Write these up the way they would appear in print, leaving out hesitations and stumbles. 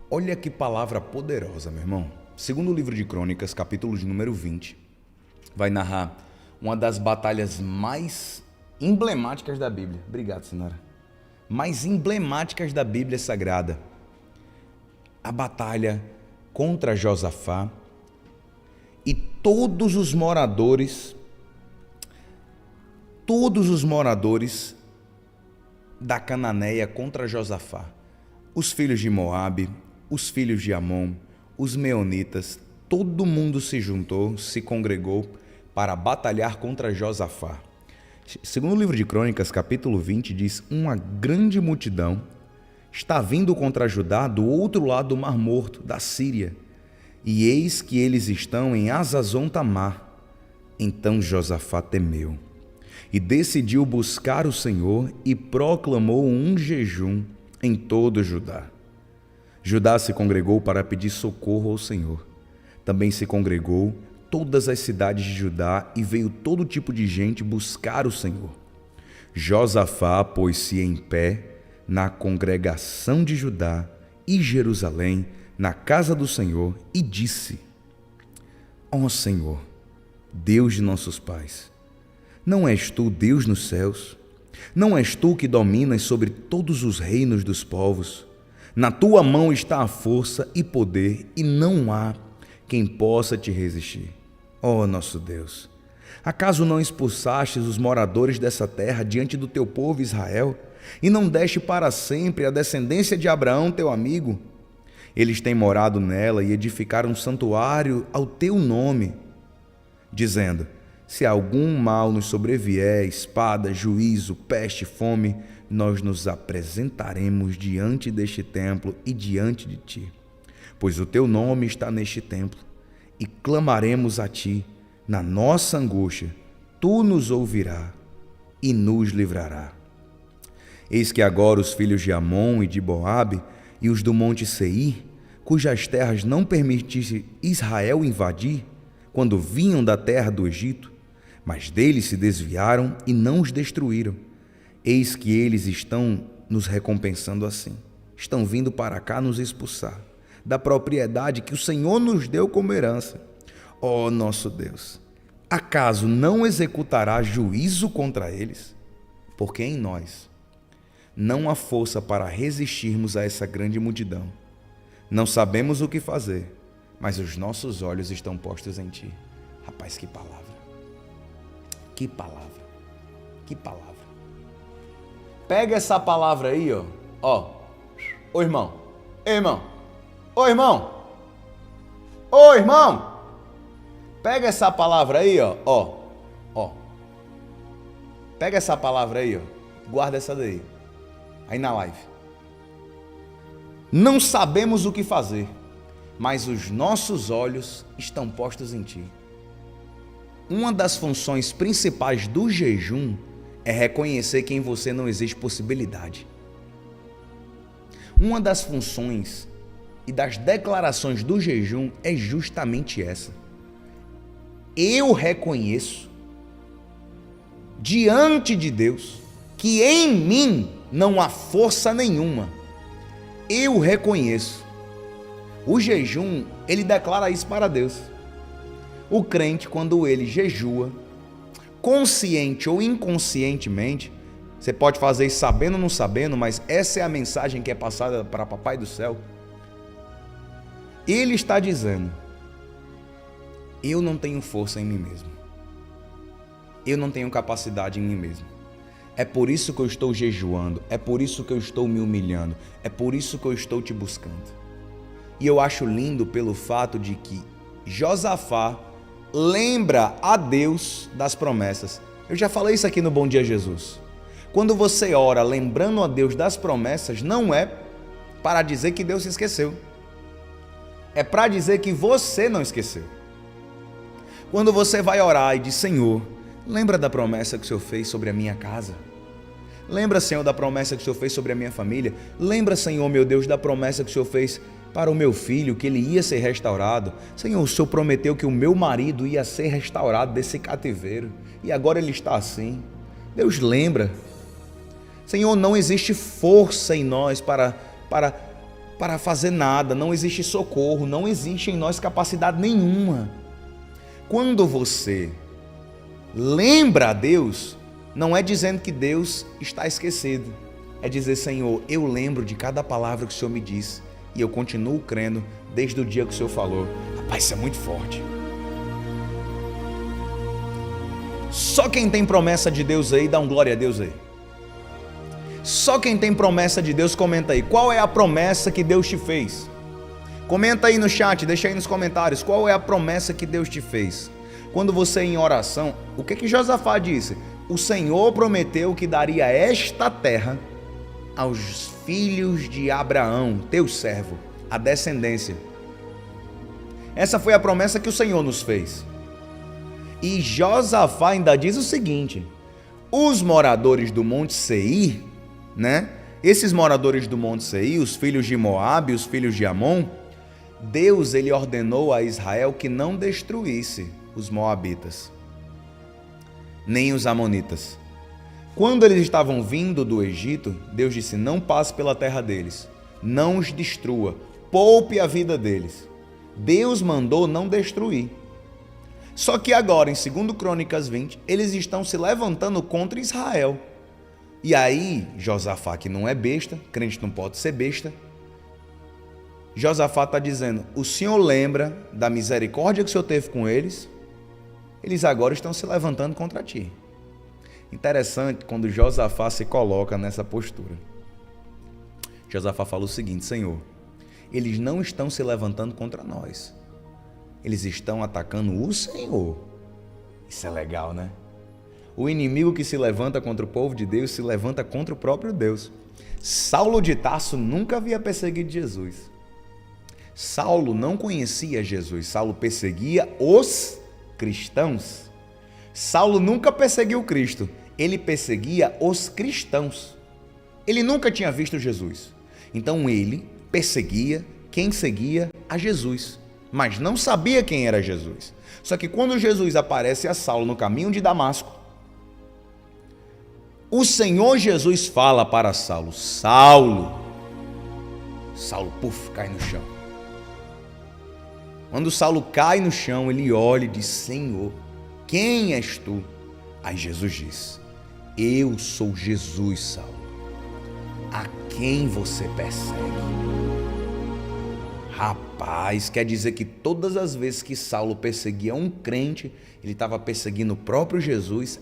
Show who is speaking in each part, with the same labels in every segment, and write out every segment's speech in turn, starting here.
Speaker 1: Olha que palavra poderosa, meu irmão. Segundo o livro de Crônicas, capítulo de número 20, vai narrar uma das batalhas mais emblemáticas da Bíblia. Obrigado, senhora. Mais emblemáticas da Bíblia Sagrada. A batalha contra Josafá e todos os moradores da Cananeia contra Josafá. Os filhos de Moabe, os filhos de Amon, os meonitas, todo mundo se juntou, se congregou para batalhar contra Josafá. Segundo o livro de Crônicas, capítulo 20, diz: uma grande multidão está vindo contra Judá do outro lado do Mar Morto, da Síria, e eis que eles estão em Hazazon Tamar. Então Josafá temeu e decidiu buscar o Senhor e proclamou um jejum em todo Judá. Judá se congregou para pedir socorro ao Senhor. Também se congregou todas as cidades de Judá e veio todo tipo de gente buscar o Senhor. Josafá pôs-se em pé na congregação de Judá e Jerusalém, na casa do Senhor, e disse: ó Senhor, Deus de nossos pais, não és tu Deus nos céus? Não és tu que dominas sobre todos os reinos dos povos? Na tua mão está a força e poder, e não há quem possa te resistir. Ó nosso Deus, acaso não expulsastes os moradores dessa terra diante do teu povo Israel, e não deste para sempre a descendência de Abraão, teu amigo? Eles têm morado nela e edificaram um santuário ao teu nome, dizendo: se algum mal nos sobrevier, espada, juízo, peste, fome, nós nos apresentaremos diante deste templo e diante de ti, pois o teu nome está neste templo, e clamaremos a ti na nossa angústia, tu nos ouvirás e nos livrarás. Eis que agora os filhos de Amon e de Moabe e os do monte Seir, cujas terras não permitisse Israel invadir, quando vinham da terra do Egito, mas deles se desviaram e não os destruíram. Eis que eles estão nos recompensando assim. Estão vindo para cá nos expulsar da propriedade que o Senhor nos deu como herança. Ó nosso Deus, acaso não executará juízo contra eles? Porque em nós não há força para resistirmos a essa grande multidão. Não sabemos o que fazer, mas os nossos olhos estão postos em ti. Rapaz, que palavra. Que palavra. Que palavra. Pega essa palavra aí, ó. Ô irmão. Ei, irmão. Ô irmão. Ô irmão. Pega essa palavra aí, ó. Pega essa palavra aí, ó. Guarda essa daí. Aí na live. Não sabemos o que fazer, mas os nossos olhos estão postos em ti. Uma das funções principais do jejum é reconhecer que em você não existe possibilidade. Uma das funções e das declarações do jejum é justamente essa. Eu reconheço diante de Deus que em mim não há força nenhuma. Eu reconheço. O jejum, ele declara isso para Deus. O crente, quando ele jejua, consciente ou inconscientemente, você pode fazer isso sabendo ou não sabendo, mas essa é a mensagem que é passada para Papai do Céu. Ele está dizendo: eu não tenho força em mim mesmo. Eu não tenho capacidade em mim mesmo. É por isso que eu estou jejuando, é por isso que eu estou me humilhando, é por isso que eu estou te buscando. E eu acho lindo pelo fato de que Josafá lembra a Deus das promessas. Eu já falei isso aqui no Bom Dia Jesus. Quando você ora lembrando a Deus das promessas, não é para dizer que Deus se esqueceu. É para dizer que você não esqueceu. Quando você vai orar e diz: Senhor, lembra da promessa que o Senhor fez sobre a minha casa? Lembra, Senhor, da promessa que o Senhor fez sobre a minha família? Lembra, Senhor, meu Deus, da promessa que o Senhor fez para o meu filho, que ele ia ser restaurado. Senhor, o Senhor prometeu que o meu marido ia ser restaurado desse cativeiro, e agora ele está assim. Deus lembra. Senhor, não existe força em nós para para fazer nada, não existe socorro, não existe em nós capacidade nenhuma. Quando você lembra a Deus, não é dizendo que Deus está esquecido, é dizer: Senhor, eu lembro de cada palavra que o Senhor me disse e eu continuo crendo desde o dia que o Senhor falou. Rapaz, isso é muito forte. Só quem tem promessa de Deus aí, dá um glória a Deus aí. Só quem tem promessa de Deus, comenta aí. Qual é a promessa que Deus te fez? Comenta aí no chat, deixa aí nos comentários. Qual é a promessa que Deus te fez? Quando você em oração, o que Josafá disse? O Senhor prometeu que daria esta terra aos filhos de Abraão, teu servo, a descendência. Essa foi a promessa que o Senhor nos fez. E Josafá ainda diz o seguinte: os moradores do Monte Seir, né? Esses moradores do Monte Seir, os filhos de Moabe, os filhos de Amon, Deus ele ordenou a Israel que não destruísse os moabitas, nem os amonitas. Quando eles estavam vindo do Egito, Deus disse: não passe pela terra deles, não os destrua, poupe a vida deles. Deus mandou não destruir. Só que agora, em 2 Crônicas 20, eles estão se levantando contra Israel. E aí, Josafá, que não é besta, crente não pode ser besta, Josafá está dizendo: o Senhor lembra da misericórdia que o Senhor teve com eles, eles agora estão se levantando contra ti. Interessante quando Josafá se coloca nessa postura. Josafá fala o seguinte: Senhor, eles não estão se levantando contra nós, eles estão atacando o Senhor. Isso é legal, né? O inimigo que se levanta contra o povo de Deus se levanta contra o próprio Deus. Saulo de Tarso nunca havia perseguido Jesus. Saulo não conhecia Jesus. Saulo perseguia os cristãos. Saulo nunca perseguiu Cristo. Ele perseguia os cristãos. Ele nunca tinha visto Jesus. Então ele perseguia quem seguia a Jesus, mas não sabia quem era Jesus. Só que quando Jesus aparece a Saulo no caminho de Damasco, o Senhor Jesus fala para Saulo: Saulo. Saulo, cai no chão. Quando Saulo cai no chão, ele olha e diz: Senhor, quem és tu? Aí Jesus diz: eu sou Jesus, Saulo, a quem você persegue. Rapaz, quer dizer que todas as vezes que Saulo perseguia um crente, ele estava perseguindo o próprio Jesus.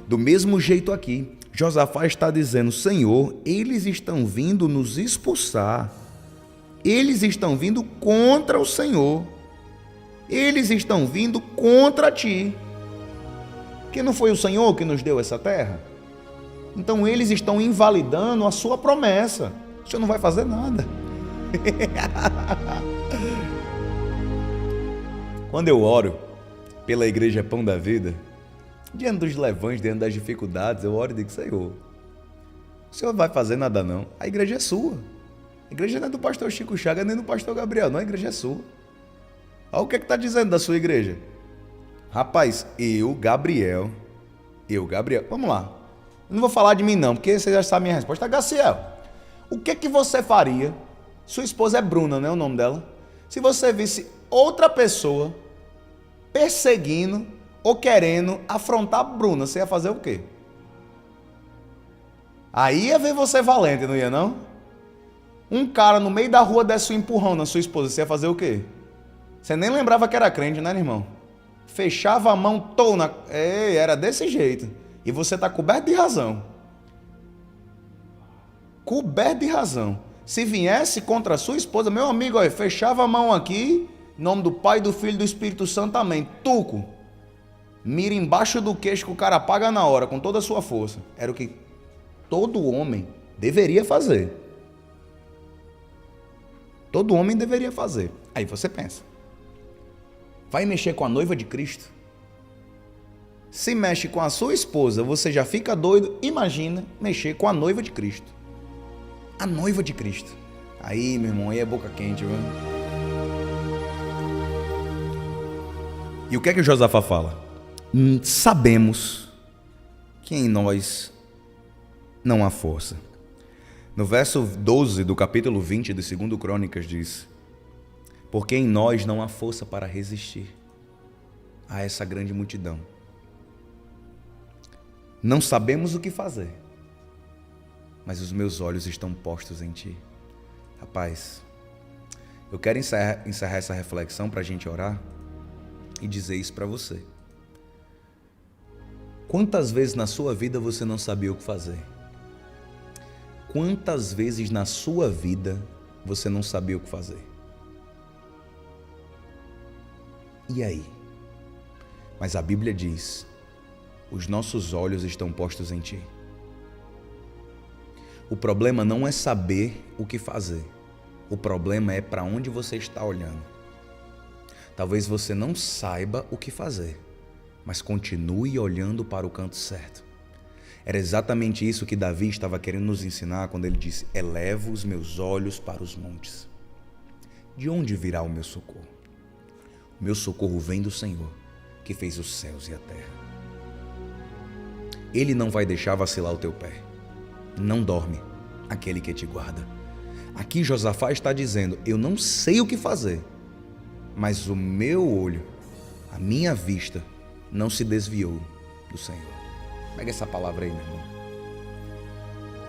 Speaker 1: Do mesmo jeito aqui, Josafá está dizendo: Senhor, eles estão vindo nos expulsar. Eles estão vindo contra o Senhor. Eles estão vindo contra ti. Que não foi o Senhor que nos deu essa terra? Então eles estão invalidando a sua promessa. O Senhor não vai fazer nada. Quando eu oro pela Igreja Pão da Vida, diante dos levantes, diante das dificuldades, eu oro e digo: Senhor, o Senhor não vai fazer nada não. A igreja é sua. A igreja não é do pastor Chico Chagas nem do pastor Gabriel, não. A igreja é sua. Olha o que está dizendo da sua igreja. Rapaz, Gabriel, vamos lá. Eu não vou falar de mim não, porque você já sabe a minha resposta. Gaciel, o que você faria? Sua esposa é Bruna, não é o nome dela? Se você visse outra pessoa perseguindo ou querendo afrontar a Bruna, você ia fazer o quê? Aí ia ver você valente, não ia não? Um cara no meio da rua desse um empurrão na sua esposa, você ia fazer o quê? Você nem lembrava que era crente, né, irmão? Fechava a mão toda. Era desse jeito. E você está coberto de razão. Coberto de razão. Se viesse contra a sua esposa, meu amigo, olha, fechava a mão aqui, em nome do Pai, do Filho e do Espírito Santo, amém. Tuco. Mira embaixo do queixo que o cara paga na hora, com toda a sua força. Era o que todo homem deveria fazer. Todo homem deveria fazer. Aí você pensa: vai mexer com a noiva de Cristo? Se mexe com a sua esposa, você já fica doido. Imagina mexer com a noiva de Cristo. A noiva de Cristo. Aí, meu irmão, aí é boca quente, viu? E o que é que Josafá fala? Sabemos que em nós não há força. No verso 12 do capítulo 20 de 2 Crônicas diz: porque em nós não há força para resistir a essa grande multidão. Não sabemos o que fazer, mas os meus olhos estão postos em Ti. Rapaz, eu quero encerrar essa reflexão para a gente orar e dizer isso para você. Quantas vezes na sua vida você não sabia o que fazer? Quantas vezes na sua vida você não sabia o que fazer? E aí? Mas a Bíblia diz: os nossos olhos estão postos em Ti. O problema não é saber o que fazer. O problema é para onde você está olhando. Talvez você não saiba o que fazer, mas continue olhando para o canto certo. Era exatamente isso que Davi estava querendo nos ensinar quando ele disse: elevo os meus olhos para os montes. De onde virá o meu socorro? O meu socorro vem do Senhor, que fez os céus e a terra. Ele não vai deixar vacilar o teu pé. Não dorme aquele que te guarda. Aqui Josafá está dizendo: eu não sei o que fazer, mas o meu olho, a minha vista, não se desviou do Senhor. Pega essa palavra aí, meu irmão.